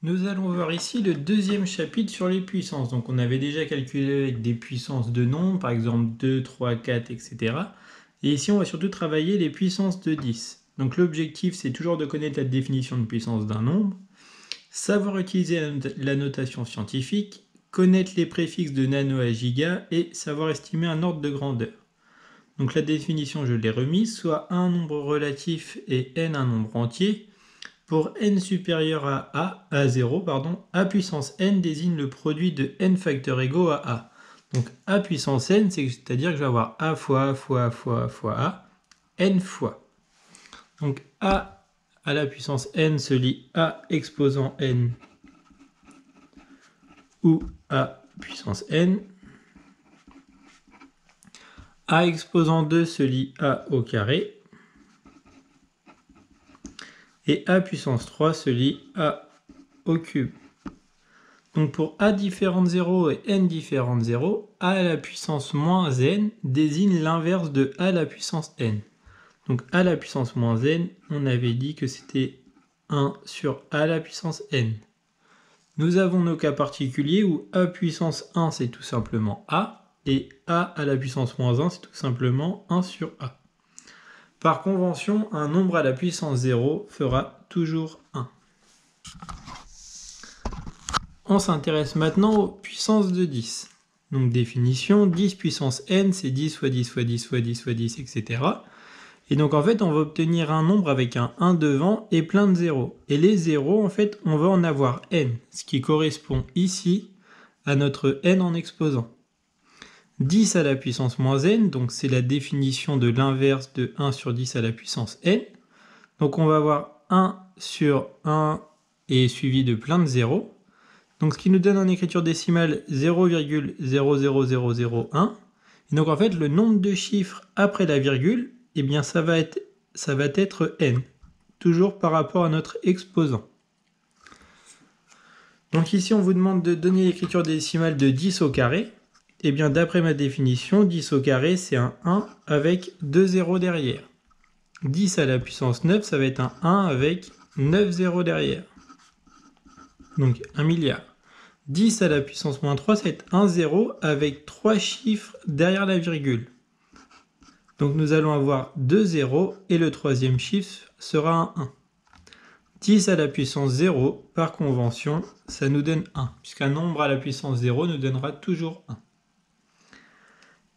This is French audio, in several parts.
Nous allons voir ici le deuxième chapitre sur les puissances. Donc on avait déjà calculé avec des puissances de nombres, par exemple 2, 3, 4, etc. Et ici on va surtout travailler les puissances de 10. Donc l'objectif c'est toujours de connaître la définition de puissance d'un nombre, savoir utiliser la notation scientifique, connaître les préfixes de nano à giga et savoir estimer un ordre de grandeur. Donc la définition je l'ai remise, soit un nombre relatif et n un nombre entier. Pour n supérieur à 0, a puissance n désigne le produit de n facteurs égaux à a. Donc a puissance n, c'est-à-dire que je vais avoir a fois a fois a fois a fois a, n fois. Donc a à la puissance n se lit a exposant n ou a puissance n. A exposant 2 se lit a au carré. Et a puissance 3 se lit a au cube. Donc pour a différent de 0 et n différent de 0, a à la puissance moins n désigne l'inverse de a à la puissance n. Donc a à la puissance moins n, on avait dit que c'était 1 sur a à la puissance n. Nous avons nos cas particuliers où a puissance 1 c'est tout simplement a, et a à la puissance moins 1 c'est tout simplement 1 sur a. Par convention, un nombre à la puissance 0 fera toujours 1. On s'intéresse maintenant aux puissances de 10. Donc définition, 10 puissance n, c'est 10 fois 10 fois 10 fois 10 fois 10, etc. Et donc en fait, on va obtenir un nombre avec un 1 devant et plein de zéros. Et les zéros, en fait, on va en avoir n, ce qui correspond ici à notre n en exposant. 10 à la puissance moins n, donc c'est la définition de l'inverse de 1 sur 10 à la puissance n. Donc on va avoir 1 sur 1 et suivi de plein de zéros. Donc ce qui nous donne en écriture décimale 0,00001. Et donc en fait le nombre de chiffres après la virgule, eh bien ça va être n, toujours par rapport à notre exposant. Donc ici on vous demande de donner l'écriture décimale de 10 au carré. Eh bien d'après ma définition, 10 au carré c'est un 1 avec 2 zéros derrière. 10 à la puissance 9, ça va être un 1 avec 9 zéros derrière. Donc 1 milliard. 10 à la puissance moins 3, ça va être 1 0 avec 3 chiffres derrière la virgule. Donc nous allons avoir 2 zéros et le troisième chiffre sera un 1. 10 à la puissance 0, par convention, ça nous donne 1, puisqu'un nombre à la puissance 0 nous donnera toujours 1.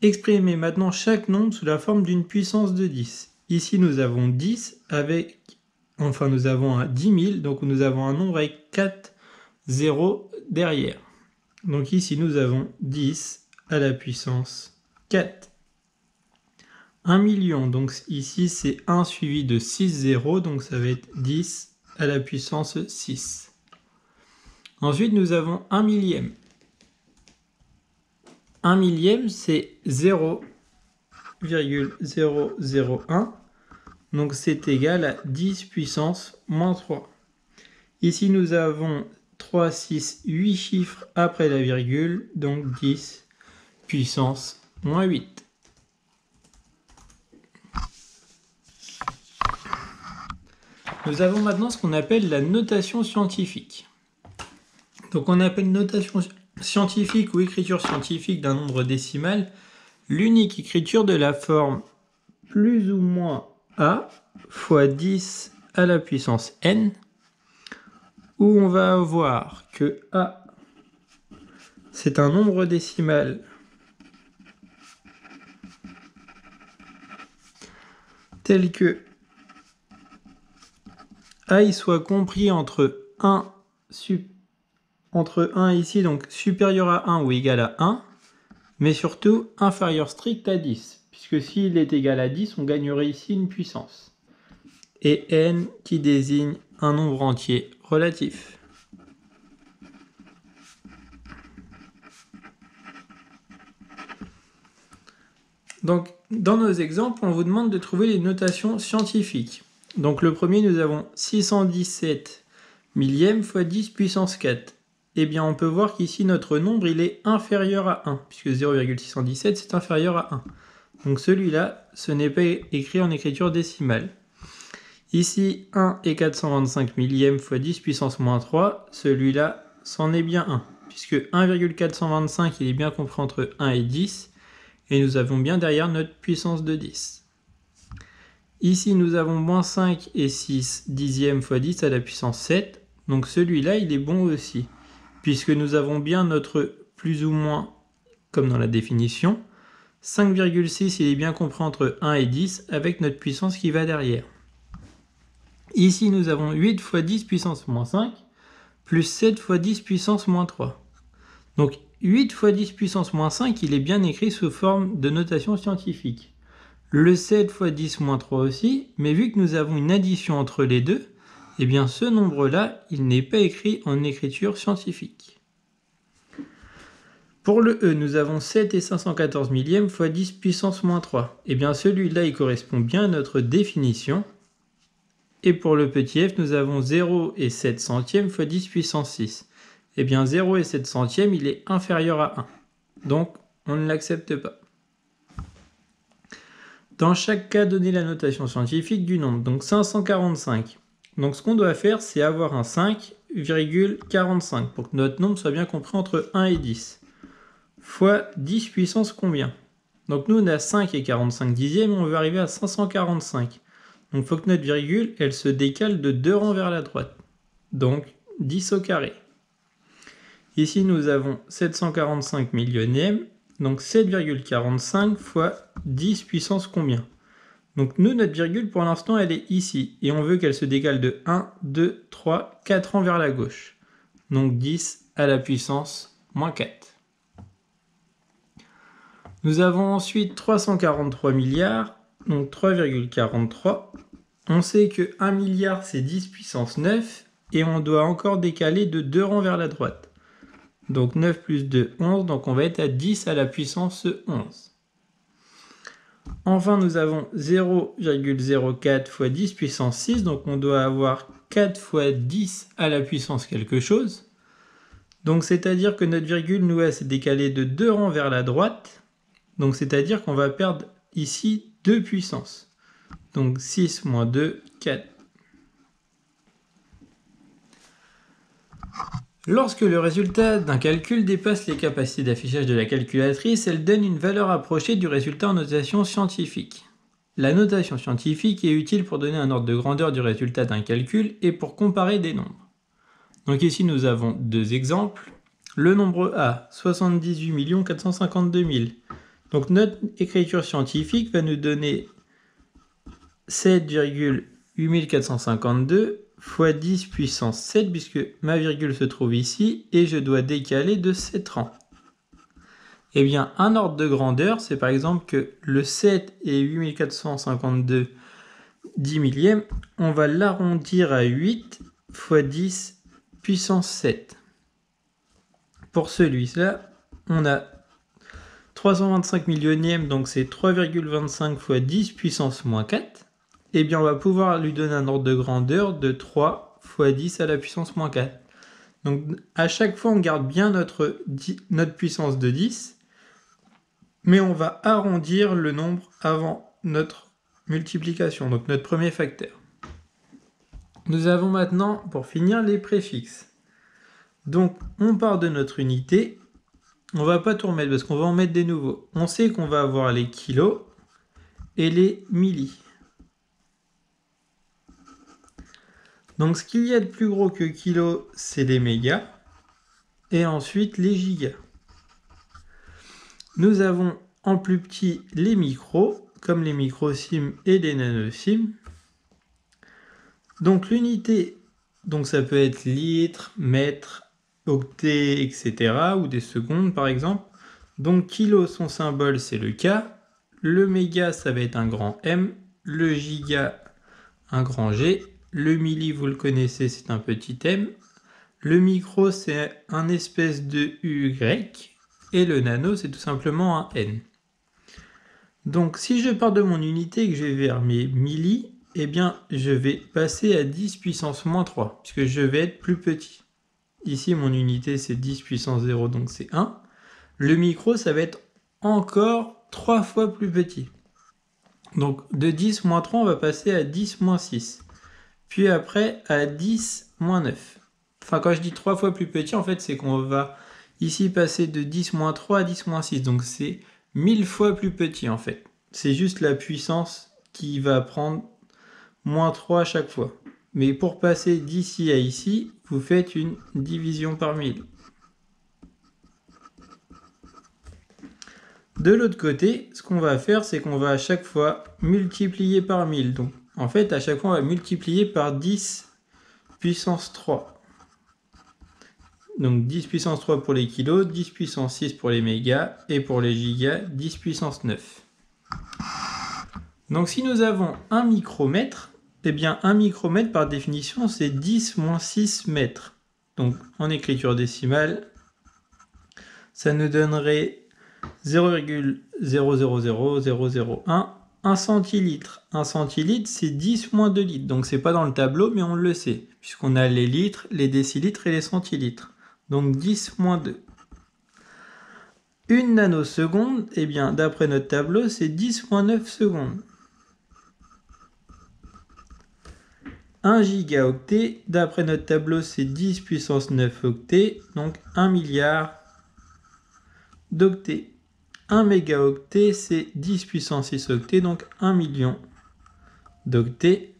Exprimez maintenant chaque nombre sous la forme d'une puissance de 10. Ici nous avons 10 avec, enfin nous avons un 10 000, donc nous avons un nombre avec 4 zéros derrière. Donc ici nous avons 10 à la puissance 4. 1 million, donc ici c'est 1 suivi de 6 zéros, donc ça va être 10 à la puissance 6. Ensuite nous avons 1 millième. 1 millième c'est 0,001, donc c'est égal à 10 puissance moins 3. Ici nous avons 3, 6, 8 chiffres après la virgule, donc 10 puissance moins 8. Nous avons maintenant ce qu'on appelle la notation scientifique. Donc on appelle notation scientifique ou écriture scientifique d'un nombre décimal l'unique écriture de la forme plus ou moins a fois 10 à la puissance n, où on va avoir que a, c'est un nombre décimal tel que a il soit compris entre 1 ici, donc supérieur à 1 ou égal à 1, mais surtout inférieur strict à 10, puisque s'il est égal à 10, on gagnerait ici une puissance. Et n qui désigne un nombre entier relatif. Donc, dans nos exemples, on vous demande de trouver les notations scientifiques. Donc, le premier, nous avons 617 millièmes fois 10 puissance 4. Eh bien, on peut voir qu'ici, notre nombre, il est inférieur à 1, puisque 0,617, c'est inférieur à 1. Donc, celui-là, ce n'est pas écrit en écriture décimale. Ici, 1 et 425 millième fois 10 puissance moins 3, celui-là, c'en est bien 1. Puisque 1,425, il est bien compris entre 1 et 10. Et nous avons bien derrière notre puissance de 10. Ici, nous avons moins 5 et 6 dixièmes fois 10 à la puissance 7. Donc celui-là, il est bon aussi. Puisque nous avons bien notre plus ou moins, comme dans la définition. 5,6, il est bien compris entre 1 et 10 avec notre puissance qui va derrière. Ici, nous avons 8 fois 10 puissance moins 5 plus 7 fois 10 puissance moins 3. Donc 8 fois 10 puissance moins 5, il est bien écrit sous forme de notation scientifique. Le 7 fois 10 moins 3 aussi, mais vu que nous avons une addition entre les deux, eh bien ce nombre-là, il n'est pas écrit en écriture scientifique. Pour le E, nous avons 7 et 514 millième fois 10 puissance moins 3. Eh bien celui-là, il correspond bien à notre définition. Et pour le petit f, nous avons 0 et 7 centièmes fois 10 puissance 6. Eh bien 0 et 7 centièmes, il est inférieur à 1. Donc on ne l'accepte pas. Dans chaque cas, donnez la notation scientifique du nombre. Donc 545. Donc ce qu'on doit faire, c'est avoir un 5,45 pour que notre nombre soit bien compris entre 1 et 10. Fois 10 puissance combien? Donc nous, on a 5 et 45 dixièmes, on veut arriver à 545. Donc il faut que notre virgule, elle se décale de 2 rangs vers la droite. Donc 10 au carré. Ici, nous avons 745 millionièmes. Donc 7,45 fois 10 puissance combien? Donc nous, notre virgule, pour l'instant, elle est ici. Et on veut qu'elle se décale de 1, 2, 3, 4 rangs vers la gauche. Donc 10 à la puissance moins 4. Nous avons ensuite 343 milliards. Donc 3,43. On sait que 1 milliard, c'est 10 puissance 9. Et on doit encore décaler de 2 rangs vers la droite. Donc 9 plus 2, 11. Donc on va être à 10 à la puissance 11. Enfin, nous avons 0,04 fois 10 puissance 6. Donc on doit avoir 4 fois 10 à la puissance quelque chose. Donc c'est-à-dire que notre virgule nous va se décaler de 2 rangs vers la droite. Donc c'est-à-dire qu'on va perdre ici 2 puissances. Donc 6 moins 2, 4. Lorsque le résultat d'un calcul dépasse les capacités d'affichage de la calculatrice, elle donne une valeur approchée du résultat en notation scientifique. La notation scientifique est utile pour donner un ordre de grandeur du résultat d'un calcul et pour comparer des nombres. Donc ici nous avons deux exemples. Le nombre A, 78 452 000. Donc notre écriture scientifique va nous donner 7,8452 fois 10 puissance 7, puisque ma virgule se trouve ici, et je dois décaler de 7 rangs. Eh bien, un ordre de grandeur, c'est par exemple que le 7 et 8452 10 millièmes, on va l'arrondir à 8 fois 10 puissance 7. Pour celui-là, on a 325 millionièmes, donc c'est 3,25 fois 10 puissance moins 4. Eh bien, on va pouvoir lui donner un ordre de grandeur de 3 fois 10 à la puissance moins 4. Donc, à chaque fois, on garde bien notre puissance de 10, mais on va arrondir le nombre avant notre multiplication, donc notre premier facteur. Nous avons maintenant, pour finir, les préfixes. Donc, on part de notre unité. On va pas tout remettre parce qu'on va en mettre des nouveaux. On sait qu'on va avoir les kilos et les millis. Donc ce qu'il y a de plus gros que kilo, c'est les mégas. Et ensuite les gigas. Nous avons en plus petit les micros, comme les microsimes et les nanosimes. Donc l'unité, donc ça peut être litre, mètre, octet, etc. ou des secondes par exemple. Donc kilo, son symbole c'est le K. Le méga, ça va être un grand M. Le giga, un grand G. Le milli, vous le connaissez, c'est un petit m. Le micro, c'est un espèce de UY. Et le nano, c'est tout simplement un N. Donc, si je pars de mon unité et que je vais vers mes milli, eh bien, je vais passer à 10 puissance moins 3, puisque je vais être plus petit. Ici, mon unité, c'est 10 puissance 0, donc c'est 1. Le micro, ça va être encore 3 fois plus petit. Donc, de 10 moins 3, on va passer à 10 moins 6. puis après à 10 moins 9. Enfin, quand je dis 3 fois plus petit, en fait, c'est qu'on va ici passer de 10 moins 3 à 10 moins 6. Donc c'est 1000 fois plus petit, en fait. C'est juste la puissance qui va prendre moins 3 à chaque fois. Mais pour passer d'ici à ici, vous faites une division par 1000. De l'autre côté, ce qu'on va faire, c'est qu'on va à chaque fois multiplier par 1000. Donc, en fait, à chaque fois, on va multiplier par 10 puissance 3. Donc, 10 puissance 3 pour les kilos, 10 puissance 6 pour les mégas, et pour les gigas, 10 puissance 9. Donc, si nous avons 1 micromètre, eh bien, 1 micromètre, par définition, c'est 10 moins 6 mètres. Donc, en écriture décimale, ça nous donnerait 0,000001 1 centilitre. 1 centilitre, c'est 10 moins 2 litres. Donc, c'est pas dans le tableau, mais on le sait, puisqu'on a les litres, les décilitres et les centilitres. Donc, 10 moins 2. Une nanoseconde, eh bien, d'après notre tableau, c'est 10 moins 9 secondes. 1 gigaoctet, d'après notre tableau, c'est 10 puissance 9 octets, donc 1 milliard d'octets. 1 mégaoctet, c'est 10 puissance 6 octets, donc 1 million d'octets.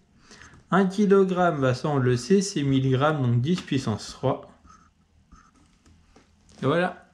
1 kg, bah ça on le sait, c'est 1000 grammes, donc 10 puissance 3. Et voilà.